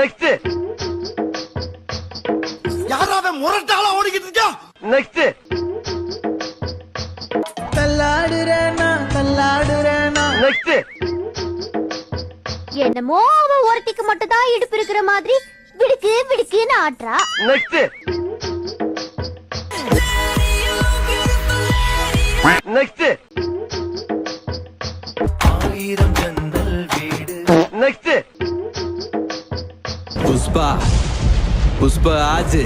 Next. யாராவது முரட்டால ஓடிக்கிட்டு இருக்கா? நெக்ஸ்ட். தள்ளாடுறேனா தள்ளாடுறேனா. நெக்ஸ்ட். என்னமோ அவ ஒருத்திக்கு மட்டும் தான் இடுப்பு இருக்கிற மாதிரி விடுக்கு விடுக்குன்னு ஆட்றா. நெக்ஸ்ட். நெக்ஸ்ட். ஆயிரம் ஜன்னல் வீடு. நெக்ஸ்ட். புஷ்பா புஷ்பா ஆஜ்.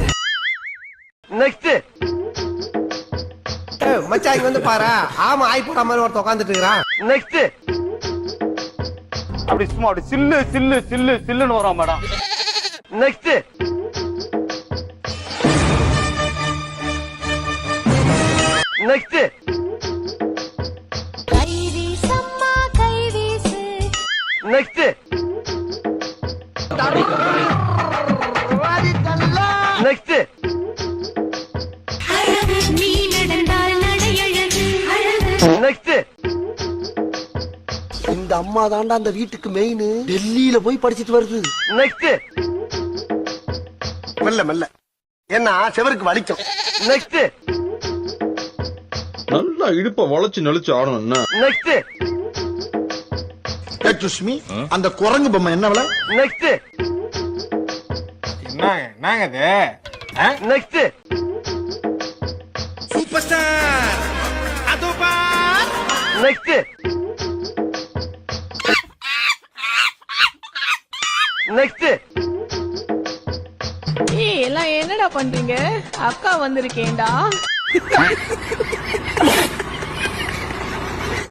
நெக்ஸ்ட். மச்சான் இங்க வந்து பாரு. ஆமா ஆய் போற மாதிரி ஒருத்த உட்கார்ந்துட்டு இருக்கான். நெக்ஸ்ட். அப்படி சும்மா அப்படி சில்லு சில்லு சில்லு சில்லுன்னு வரும் மேடம். நெக்ஸ்ட். நெக்ஸ்ட். கை வீசம்மா கை வீசு. நெக்ஸ்ட். நெக்ஸ்ட். நீ நடந்தால் நடையழகு அழகு. நெக்ஸ்ட். இந்த அம்மா தாண்டா அந்த வீட்டுக்கு மெயின். டெல்லியில போய் படிச்சிட்டு வருது. நெக்ஸ்ட். மெல்ல மெல்ல என்ன செவருக்கு வலிக்கும். நெக்ஸ்ட். நல்லா இடுப்ப வளைச்சு நெளிச்சு ஆடணும் என்ன. நெக்ஸ்ட். சுஷ்மி அந்த குரங்கு பொம்மை என்ன விலை? நெக்ஸ்ட். என்னங்க இது? நெக்ஸ்ட். சூப்பர் ஸ்டார் அதோ பார். நெக்ஸ்ட். நெக்ஸ்ட். ஏய் எல்லாம் என்னடா பண்றீங்க? அக்கா வந்திருக்கேன்டா.